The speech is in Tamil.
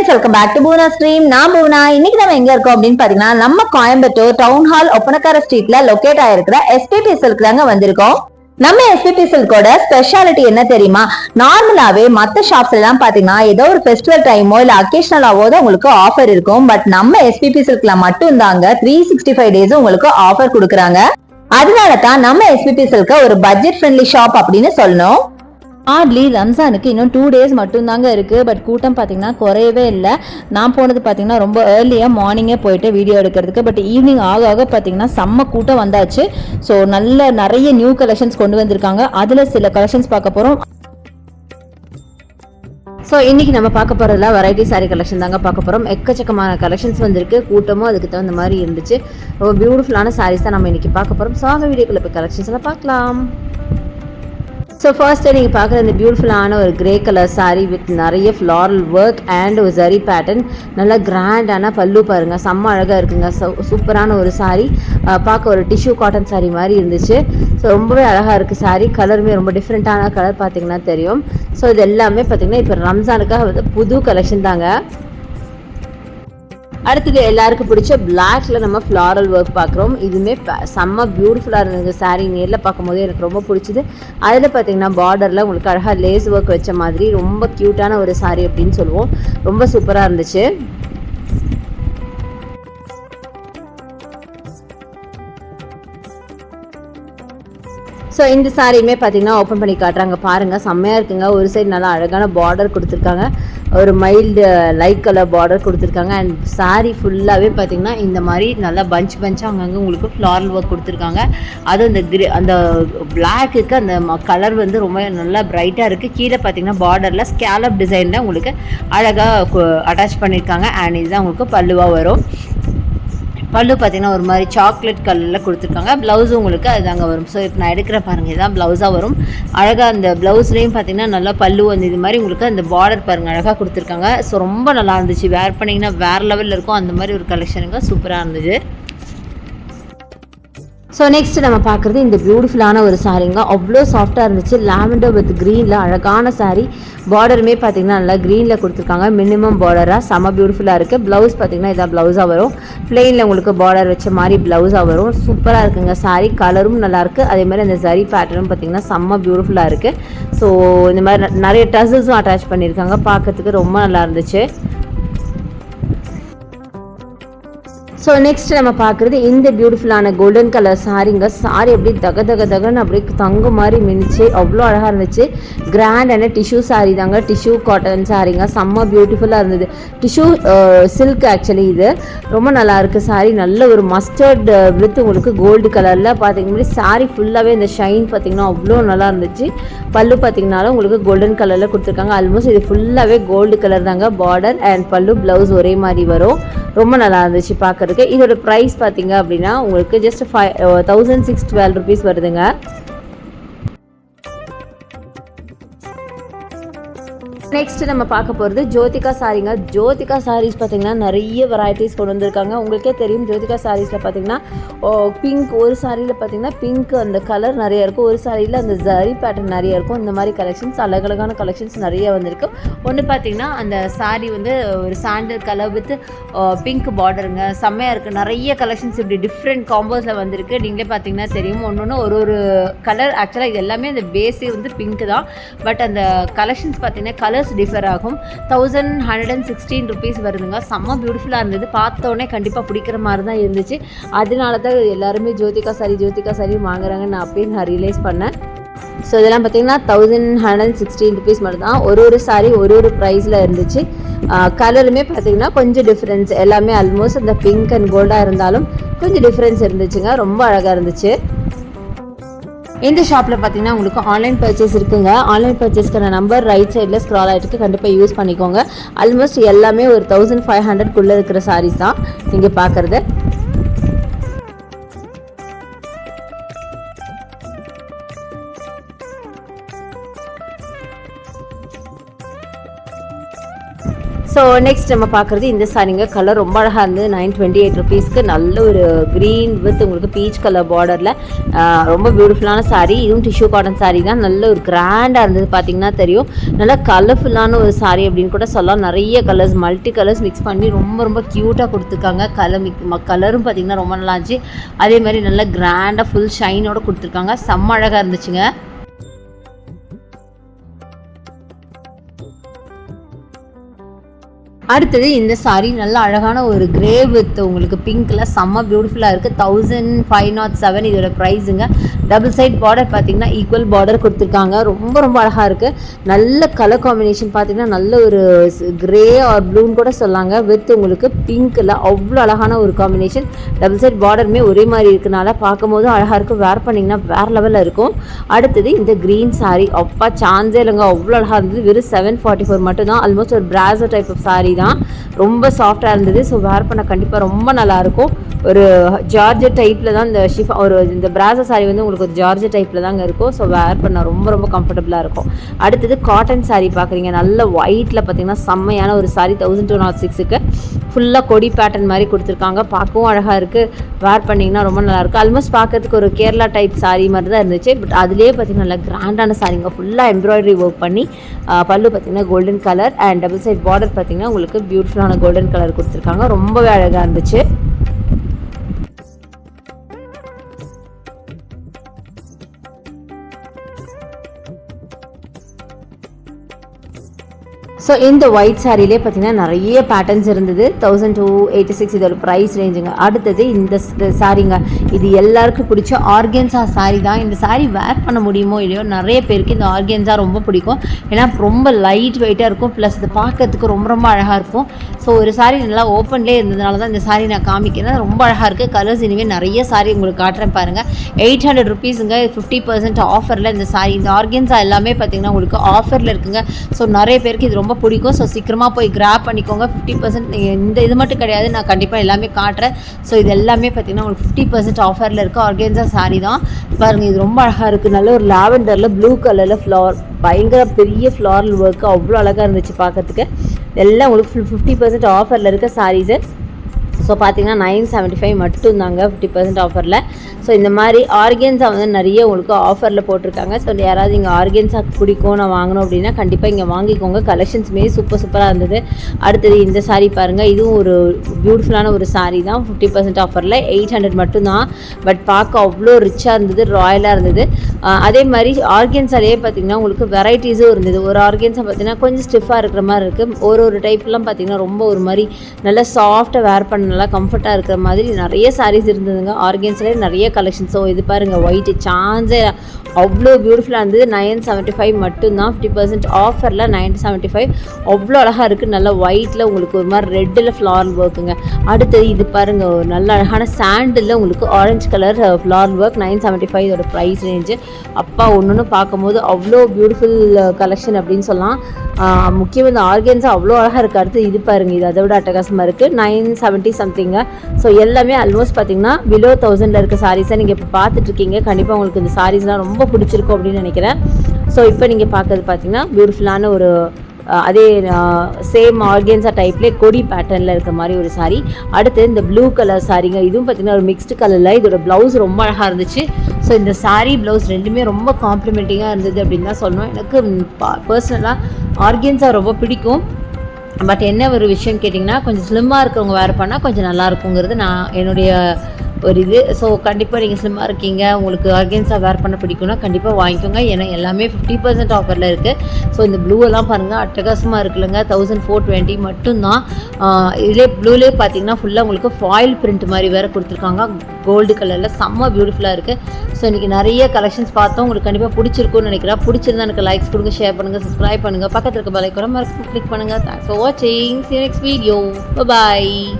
Friends, welcome back to Poona stream. நான் பூனா. இன்னைக்கு நம்ம எங்க இருக்கோம் அப்படின்னு பாத்தீங்கன்னா, நம்ம கோயம்புத்தூர் டவுன் ஹால் ஒப்பனக்கார ஸ்ட்ரீட்ல லொகேட் ஆயிருக்கிற எஸ்பிபி சில்க் தாங்க வந்திருக்கோம். நம்ம எஸ்பிபி சில்கோட ஸ்பெஷாலிட்டி என்ன தெரியுமா? நார்மலாவே மத்த ஷாப்ஸ்ல எல்லாம் பாத்தீங்கன்னா ஏதோ ஒரு ஃபெஸ்டிவல் டைமோ இல்ல அக்கேஷனலாவோ தான் உங்களுக்கு ஆஃபர் இருக்கும். பட் நம்ம எஸ்பிபி சில்க்ல மட்டும் தாங்க 365 டேஸ் உங்களுக்கு ஆஃபர் கொடுக்குறாங்க. அதனால தான் நம்ம எஸ்பிபி சில்க ஒரு பட்ஜெட் ஃப்ரெண்ட்லி ஷாப் அப்படின்னு சொல்லணும். ஹார்ட்லி ரம்ஜானுக்கு இன்னும் 2 days மட்டும் தாங்க இருக்குது. பட் கூட்டம் பார்த்தீங்கன்னா குறையவே இல்லை. நான் போனது பார்த்தீங்கன்னா ரொம்ப ஏர்லியாக மார்னிங்கே போயிட்டு வீடியோ எடுக்கிறதுக்கு. பட் ஈவினிங் ஆக ஆக பார்த்தீங்கன்னா செம்ம கூட்டம் வந்தாச்சு. ஸோ நிறைய நியூ கலெக்ஷன்ஸ் கொண்டு வந்திருக்காங்க. அதில் சில கலெக்ஷன்ஸ் பார்க்க போகிறோம். ஸோ இன்றைக்கி நம்ம பார்க்க போகிறதுல வெரைட்டி சாரீ கலெக்ஷன் தாங்க பார்க்க போகிறோம். எக்கச்சக்கமான கலெக்ஷன்ஸ் வந்திருக்கு. கூட்டமும் அதுக்கு தகுந்த மாதிரி இருந்துச்சு. ரொம்ப பியூட்டிஃபுல்லான சாரீஸ் தான் நம்ம இன்றைக்கி பார்க்க போகிறோம். ஸோ அந்த வீடியோக்குள்ள போய் கலெக்ஷன்ஸ்லாம் பார்க்கலாம். ஸோ ஃபர்ஸ்ட்டு நீங்கள் பார்க்குற இந்த பியூட்டிஃபுல்லான ஒரு கிரே கலர் சாரீ வித் நிறைய ஃப்ளாரல் ஒர்க் அண்ட் ஒரு ஜரி பேட்டர்ன். நல்லா கிராண்டான பல்லு பாருங்கள், செம்ம அழகாக இருக்குங்க. சூப்பரான ஒரு சாரீ. பார்க்க ஒரு டிஷ்யூ காட்டன் சாரீ மாதிரி இருந்துச்சு. ஸோ ரொம்பவே அழகாக இருக்குது சாரீ. கலருமே ரொம்ப டிஃப்ரெண்ட்டான கலர் பார்த்தீங்கன்னா தெரியும். ஸோ இது எல்லாமே பார்த்திங்கன்னா இப்போ ரம்ஜானுக்காக வந்து புது கலெக்ஷன் தாங்க. அடுத்தது எல்லாருக்கும் பிடிச்ச பிளாக்ல நம்ம ஃப்ளாரல் ஒர்க் பார்க்குறோம். இதுவுமே செம்ம பியூட்டிஃபுல்லாக இருந்தது சாரீ. நேரில் பார்க்கும்போது எனக்கு ரொம்ப பிடிச்சிது. அதில் பார்த்தீங்கன்னா பார்டரில் உங்களுக்கு அழகாக லேஸ் ஒர்க் வச்ச மாதிரி ரொம்ப க்யூட்டான ஒரு சாரீ அப்படின்னு சொல்லுவோம். ரொம்ப சூப்பராக இருந்துச்சு. ஸோ இந்த சாரியுமே பார்த்தீங்கன்னா ஓப்பன் பண்ணி காட்டுறாங்க பாருங்கள். செம்மையாக இருக்குங்க. ஒரு சைடு நல்லா அழகான பார்டர் கொடுத்துருக்காங்க. ஒரு மைல்டு லைட் கலர் பார்டர் கொடுத்துருக்காங்க. அண்ட் சாரீ ஃபுல்லாகவே பார்த்தீங்கன்னா இந்த மாதிரி நல்லா பஞ்சாக அங்கங்கே உங்களுக்கு ஃப்ளாரல் ஒர்க் கொடுத்துருக்காங்க. அதுவும் அந்த பிளாக்குக்கு அந்த கலர் வந்து ரொம்ப நல்லா பிரைட்டாக இருக்குது. கீழே பார்த்தீங்கன்னா பார்டரில் ஸ்கேலப் டிசைனில் உங்களுக்கு அழகாக அட்டாச் பண்ணியிருக்காங்க. அண்ட் இதுதான் உங்களுக்கு பல்லுவாக வரும். பல்லு பார்த்தீங்கன்னா ஒரு மாதிரி சாக்லேட் கலரில் கொடுத்துருக்காங்க. ப்ளவுஸும் உங்களுக்கு அதுதாங்க வரும். ஸோ இப்போ நான் எடுக்கிற பாருங்கள், இதுதான் ப்ளவுஸாக வரும். அழகாக அந்த ப்ளவுஸ்லேயும் பார்த்தீங்கன்னா நல்லா பல்லு வந்து இது மாதிரி உங்களுக்கு அந்த பார்டர் பாருங்கள் அழகாக கொடுத்துருக்காங்க. ஸோ ரொம்ப நல்லா இருந்துச்சு. வேர் பண்ணிங்கன்னா வேறு லெவலில் இருக்கும். அந்த மாதிரி ஒரு கலெக்ஷனுங்க சூப்பராக இருந்துச்சு. ஸோ நெக்ஸ்ட் நம்ம பார்க்குறது இந்த பியூட்டிஃபுல்லான ஒரு சாரீங்க. அவ்வளோ சாஃப்டாக இருந்துச்சு. லாவெண்டர் வித் க்ரீனில் அழகான சாரீ. பார்டருமே பார்த்தீங்கன்னா நல்லா க்ரீனில் கொடுத்துருக்காங்க. மினிமம் பார்டராக செம்ம பியூட்டிஃபுல்லாக இருக்குது. ப்ளவுஸ் பார்த்தீங்கன்னா இதான் ப்ளவுஸாக வரும். பிளெயினில் உங்களுக்கு பார்டர் வச்ச மாதிரி ப்ளவுஸாக வரும். சூப்பராக இருக்குங்க சாரீ. கலரும் நல்லாயிருக்கு. அதேமாதிரி அந்த ஜரி பேட்டர்னும் பார்த்தீங்கன்னா செம்ம பியூட்டிஃபுல்லாக இருக்குது. ஸோ இந்த மாதிரி நிறைய டசல்ஸும் அட்டாச் பண்ணியிருக்காங்க. பார்க்கறதுக்கு ரொம்ப நல்லா இருந்துச்சு. ஸோ நெக்ஸ்ட் நம்ம பார்க்குறது இந்த பியூட்டிஃபுல்லான கோல்டன் கலர் சாரீங்க. சாரீ அப்படியே தகன்னு அப்படியே தங்க மாதிரி மினிச்சு. அவ்வளோ அழகாக இருந்துச்சு. கிராண்டான டிஷ்யூ சாரீ தாங்க. டிஷ்யூ காட்டன் சாரீங்க. செம்ம பியூட்டிஃபுல்லாக இருந்தது. டிஷ்யூ சில்க் ஆக்சுவலி இது ரொம்ப நல்லா இருக்குது சாரீ. நல்ல ஒரு மஸ்டர்ட் வித் உங்களுக்கு கோல்டு கலரில் பார்த்தீங்கன்னா சாரீ ஃபுல்லாகவே இந்த ஷைன் பார்த்தீங்கன்னா அவ்வளோ நல்லா இருந்துச்சு. பல்லு பார்த்தீங்கன்னாலும் உங்களுக்கு கோல்டன் கலரில் கொடுத்துருக்காங்க. ஆல்மோஸ்ட் இது ஃபுல்லாகவே கோல்டு கலர் தாங்க. பார்டர் அண்ட் பல்லு ப்ளவுஸ் ஒரே மாதிரி வரும். ரொம்ப நல்லா இருந்துச்சு பார்க்குறதுக்கு. இதோட ப்ரைஸ் பார்த்தீங்க அப்படின்னா உங்களுக்கு ஜஸ்ட் 1612 rupees வருதுங்க. நெக்ஸ்ட் நம்ம பார்க்க போகிறது ஜோதிகா சாரீங்க. ஜோதிகா சாரீஸ் பார்த்தீங்கன்னா நிறைய வெரைட்டிஸ் கொண்டு வந்திருக்காங்க. உங்களுக்கே தெரியும் ஜோதிகா சாரீஸில் பார்த்தீங்கன்னா பிங்க், ஒரு சாரியில் பார்த்தீங்கன்னா பிங்க் அந்த கலர் நிறைய இருக்கும். ஒரு சாரியில் அந்த ஜரி பேட்டர்ன் நிறைய இருக்கும். இந்த மாதிரி கலெக்ஷன்ஸ் அழகழகான கலெக்ஷன்ஸ் நிறைய வந்திருக்கு. ஒன்று பார்த்தீங்கன்னா அந்த சாரீ வந்து ஒரு சாண்டல் கலர் வித் பிங்க் பார்டருங்க. செம்மையாக இருக்குது. நிறைய கலெக்ஷன்ஸ் இப்படி டிஃப்ரெண்ட் காம்போஸில் வந்திருக்கு. நீங்களே பார்த்தீங்கன்னா தெரியும். ஒன்று ஒரு கலர். ஆக்சுவலாக இது எல்லாமே அந்த பேஸே வந்து பிங்க் தான். பட் அந்த கலெக்ஷன்ஸ் பார்த்தீங்கன்னா கலர்ஸ் டிஃபர் ஆகும். 1116 rupees வருதுங்க. செம்ம பியூட்டிஃபுல்லாக இருந்தது. பார்த்தோன்னே கண்டிப்பாக பிடிக்கிற மாதிரி தான் இருந்துச்சு. அதனால தான் எல்லாருமே ஜோதிகா சாரி வாங்குறாங்கன்னு நான் அப்பயே ரியலைஸ் பண்ணேன். ஸோ இதெல்லாம் பார்த்தீங்கன்னா 1116 rupees மட்டும் தான். ஒரு சாரி ஒரு ப்ரைஸில் இருந்துச்சு. கலருமே பார்த்தீங்கன்னா கொஞ்சம் டிஃப்ரென்ஸ். எல்லாமே ஆல்மோஸ்ட் அந்த பிங்க் அண்ட் கோல்டாக இருந்தாலும் கொஞ்சம் டிஃப்ரென்ஸ் இருந்துச்சுங்க. ரொம்ப அழகாக இருந்துச்சு. இந்த ஷாப்பில் பார்த்தீங்கன்னா உங்களுக்கு ஆன்லைன் பர்ச்சேஸ் இருக்குங்க. ஆன்லைன் பர்ச்சேஸ்க்கான நம்பர் ரைட் சைடில் ஸ்க்ரால் ஆகிட்டு கண்டிப்பாக யூஸ் பண்ணிக்கோங்க. ஆல்மோஸ்ட் எல்லாமே ஒரு 1500 இருக்கிற சாரீஸ் தான் நீங்கள் பார்க்குறது. ஸோ நெக்ஸ்ட் நம்ம பார்க்குறது இந்த சாரீங்க. கலர் ரொம்ப அழகாக இருந்தது. 928 ருபீஸ்க்கு நல்ல ஒரு க்ரீன் வித் உங்களுக்கு பீச் கலர் பார்டரில் ரொம்ப பியூட்டிஃபுல்லான சாரீ. இதுவும் டிஷ்யூ காட்டன் சாரீ தான். நல்ல ஒரு கிராண்டாக இருந்தது, பார்த்தீங்கன்னா தெரியும். நல்லா கலர்ஃபுல்லான ஒரு சாரீ அப்படின்னு கூட சொல்லலாம். நிறைய கலர்ஸ், மல்டி கலர்ஸ் மிக்ஸ் பண்ணி ரொம்ப ரொம்ப க்யூட்டாக கொடுத்துருக்காங்க. கலரும் பார்த்திங்கன்னா ரொம்ப நல்லா இருந்துச்சு. அதே மாதிரி நல்லா கிராண்டாக ஃபுல் ஷைனோட கொடுத்துருக்காங்க. செம்ம அழகாக இருந்துச்சுங்க. அடுத்தது இந்த சாரீ நல்ல அழகான ஒரு கிரே வித் உங்களுக்கு பிங்க்ல செம்ம பியூட்டிஃபுல்லாக இருக்குது. 1507 இதோட ப்ரைஸுங்க. டபுள் சைட் பார்டர் பார்த்தீங்கன்னா ஈக்குவல் பார்டர் கொடுத்துருக்காங்க. ரொம்ப ரொம்ப அழகாக இருக்குது. நல்ல கலர் காம்பினேஷன் பார்த்தீங்கன்னா நல்ல ஒரு கிரே ஆர் ப்ளூன்னு கூட சொல்லாங்க. வித் உங்களுக்கு பிங்க்கில் அவ்வளோ அழகான ஒரு காம்பினேஷன். டபுள் சைட் பார்டருமே ஒரே மாதிரி இருக்கனால பார்க்கும் போதும் அழகாக இருக்கும். வேர் பண்ணிங்கன்னா வேறு லெவலில் இருக்கும். அடுத்தது இந்த க்ரீன் சாரீ அப்பா சான்ஸே இல்லைங்க, அவ்வளோ அழகாக இருந்தது. வெறும் 744 மட்டும்தான். ஆல்மோஸ்ட் ஒரு பிராசோ டைப் ஆஃப் சாரீ தான். ரொம்ப சாஃப்டாக இருந்தது. ஸோ வேர் பண்ண கண்டிப்பாக ரொம்ப நல்லாயிருக்கும். ஒரு ஜார்ஜெட் டைப்பில் தான் இந்த இந்த பிராசோ சாரீ வந்து உங்களுக்கு ஒரு ஜார்ஜெட் டைப்பில் தாங்க இருக்கும். ஸோ வேர் பண்ண ரொம்ப ரொம்ப கம்ஃபர்டபுளாக இருக்கும். அடுத்தது காட்டன் சாரீ பார்க்குறீங்க. நல்ல ஒயிட்டில் பார்த்தீங்கன்னா செம்மையான ஒரு சாரீ. 1206க்கு ஃபுல்லாக கொடி பேட்டர்ன் மாதிரி கொடுத்துருக்காங்க. பார்க்கவும் அழகாக இருக்குது. வேர் பண்ணிங்கன்னா ரொம்ப நல்லாயிருக்கும். ஆல்மோஸ்ட் பார்க்கறதுக்கு ஒரு கேரளா டைப் சாரீ மாதிரி தான் இருந்துச்சு. பட் அதுலேயே பார்த்தீங்கன்னா நல்லா கிராண்டான சாரீங்க. ஃபுல்லாக எம்ப்ராய்டரி ஒர்க் பண்ணி பல்லு பார்த்தீங்கன்னா golden colour and double side border பார்த்தீங்கன்னா உங்களுக்கு பியூட்டிஃபுல்லான கோல்டன் கலர் கொடுத்துருக்காங்க. ரொம்பவே அழகாக இருந்துச்சு. ஸோ இந்த ஒயிட் சாரீலே பார்த்தீங்கன்னா நிறைய பேட்டர்ன்ஸ் இருந்தது. 1286 இதோட ப்ரைஸ் ரேஞ்சுங்க. அடுத்தது இந்த சாரீங்க. இது எல்லாருக்கும் பிடிச்ச ஆர்கென்ஸா சாரீ தான். இந்த சாரீ வேர் பண்ண முடியுமோ இல்லையோ நிறைய பேருக்கு இந்த ஆர்கென்ஸா ரொம்ப பிடிக்கும். ஏன்னா ரொம்ப லைட் வெயிட்டாக இருக்கும். ப்ளஸ் இது பார்க்கறதுக்கு ரொம்ப ரொம்ப அழகாக இருக்கும். ஸோ ஒரு சாரீ நல்லா ஓப்பன்லேயே இருந்ததுனால தான் இந்த சாரீ நான் காமிக்கிறேன். ரொம்ப அழகாக இருக்குது. கலர்ஸ் இனிமேல் நிறைய சாரீ உங்களுக்கு காட்டுறேன் பாருங்கள். 800 ருபீஸுங்க. 50% ஆஃபரில் இந்த சாரீ. இந்த ஆர்கென்ஸா எல்லாமே பார்த்தீங்கன்னா உங்களுக்கு ஆஃபரில் இருக்குங்க. ஸோ நிறைய பேருக்கு இது ரொம்ப பிடிக்கும். ஸோ சீக்கிரமாக போய் கிராப் பண்ணிக்கோங்க. 50% இந்த இது மட்டும் கிடையாது, நான் கண்டிப்பாக எல்லாமே காட்டுறேன். ஸோ இது எல்லாமே பார்த்தீங்கன்னா உங்களுக்கு 50% ஆஃபரில் இருக்குது. ஆர்கென்ஸா சாரீ தான் பாருங்கள். இது ரொம்ப அழகாக இருக்குது. நல்ல ஒரு லாவெண்டரில் ப்ளூ கலரில் ஃப்ளவர், பயங்கர பெரிய ஃப்ளாரல் ஒர்க்கு அவ்வளோ அழகாக இருந்துச்சு பார்க்கறதுக்கு. எல்லாம் உங்களுக்கு 50% ஆஃபரில் இருக்க சாரீஸு. ஸோ பார்த்தீங்கன்னா 975 மட்டும்தாங்க 50% ஆஃபரில். ஸோ இந்த மாதிரி ஆர்கென்ஸா வந்து நிறைய உங்களுக்கு ஆஃபரில் போட்டிருக்காங்க. ஸோ யாராவது இங்கே ஆர்கென்ஸா பிடிக்கும் நான் வாங்கணும் அப்படின்னா கண்டிப்பாக இங்கே வாங்கிக்கோங்க. கலெக்ஷன்ஸுமே சூப்பராக இருந்தது. அடுத்தது இந்த சாரீ பாருங்கள். இதுவும் ஒரு பியூட்டிஃபுல்லான ஒரு சாரீ தான். 50% ஆஃபரில் 800 மட்டும்தான். பட் பார்க்க அவ்வளோ ரிச்சாக இருந்தது, ராயலாக இருந்தது. அதே மாதிரி ஆர்கென்ஸாலேயே பார்த்தீங்கன்னா உங்களுக்கு வெரைட்டிஸும் இருந்தது. ஒரு ஆர்கென்ஸா பார்த்தீங்கன்னா கொஞ்சம் ஸ்டிஃபாக இருக்கிற மாதிரி இருக்குது. ஒரு டைப்லாம் பார்த்தீங்கன்னா ரொம்ப ஒரு மாதிரி நல்லா சாஃப்டாக வேர் பண்ண நல்லா கம்ஃபர்ட்டாக இருக்கிற மாதிரி நிறைய சாரீஸ் இருந்ததுங்க. ஆர்கென்ஸ்லேயே நிறைய கலெக்ஷன். ஸோ இது பாருங்கள், ஒயிட்டு சான்ஸே அவ்வளோ பியூட்டிஃபுல்லாக இருந்தது. 975 மட்டும்தான். 50% ஆஃபரில் 975 அவ்வளோ அழகாக இருக்குது. நல்லா ஒயிட்டில் உங்களுக்கு ஒரு மாதிரி ரெட்டில் ஃப்ளார் ஒர்க்குங்க. அடுத்தது இது பாருங்கள், ஒரு நல்ல அழகான சாண்டில் உங்களுக்கு ஆரஞ்சு கலர் ஃப்ளார் ஒர்க். 975 இதோட ப்ரைஸ் ரேஞ்சு. அப்பா ஒன்று பார்க்கும்போது அவ்வளோ பியூட்டிஃபுல் கலெக்ஷன் அப்படின்னு சொல்லலாம். முக்கியமாக இந்த ஆர்கென்ஸா அவ்வளோ அழகாக இருக்குது. அடுத்து இது பாருங்கள், இது அதை விட அட்டகாசமாக இருக்குது. 970 சம்திங்க. ஸோ எல்லாமே ஆல்மோஸ்ட் பார்த்தீங்கன்னா பிலோ 1000 இருக்க சாரீஸை நீங்கள் இப்போ பார்த்துட்ருக்கீங்க. கண்டிப்பாக உங்களுக்கு இந்த சாரீஸ்லாம் ரொம்ப பிடிச்சிருக்கும் அப்படின்னு நினைக்கிறேன். ஸோ இப்போ நீங்கள் பார்க்கறது பார்த்தீங்கன்னா பியூட்டிஃபுல்லான ஒரு அதே சேம் ஆர்கென்ஸா டைப்லேயே கொடி பேட்டர்னில் இருக்க மாதிரி ஒரு சாரீ. அடுத்து இந்த ப்ளூ கலர் சாரீங்க. இதுவும் பார்த்தீங்கன்னா ஒரு மிக்ஸ்டு கலரில். இதோட ப்ளவுஸ் ரொம்ப அழகாக இருந்துச்சு. ஸோ இந்த சாரீ ப்ளவுஸ் ரெண்டுமே ரொம்ப காம்ப்ளிமெண்டிங்காக இருந்தது அப்படின்னு தான் சொல்லணும். எனக்கு பர்சனலாக ஆர்கென்ஸா ரொம்ப பிடிக்கும். பட் என்ன ஒரு விஷயம் கேட்டிங்கன்னா, கொஞ்சம் ஸ்லிம்மாக இருக்கிறவங்க வேர் பண்ணால் கொஞ்சம் நல்லா இருக்குங்கிறது நான் என்னுடைய ஒரு இது. ஸோ கண்டிப்பாக நீங்கள் ஸ்லிம்மாக இருக்கீங்க, உங்களுக்கு ஆர்கென்ஸா வேர் பண்ண பிடிக்கும்னா கண்டிப்பாக வாங்கிக்கோங்க. ஏன்னா எல்லாமே 50% ஆஃபரில் இருக்குது. ஸோ இந்த ப்ளூவெல்லாம் பாருங்கள், அட்டகாசமாக இருக்குல்லங்க. 1420 மட்டும்தான். இதிலே ப்ளூலே பார்த்தீங்கன்னா ஃபுல்லாக உங்களுக்கு ஃபாயில் பிரிண்ட் மாதிரி வேறு கொடுத்துருக்காங்க. கோல்டு கலரில் செம்ம பியூட்டிஃபுல்லாக இருக்குது. ஸோ இன்றைக்கி நிறைய கலெக்ஷன்ஸ் பார்த்தோம். உங்களுக்கு கண்டிப்பாக பிடிச்சிருக்கும்னு நினைக்கிறேன். பிடிச்சிருந்தா எனக்கு லைக்ஸ் கொடுங்க, ஷேர் பண்ணுங்கள், சப்ஸ்கிரைப் பண்ணுங்கள், பக்கத்தில் இருக்க பெல் ஐகானை மறக்காம கிளிக் பண்ணுங்கள். தேங்க்ஸ் ஃபார் வாட்சிங். See you next video. Bye bye.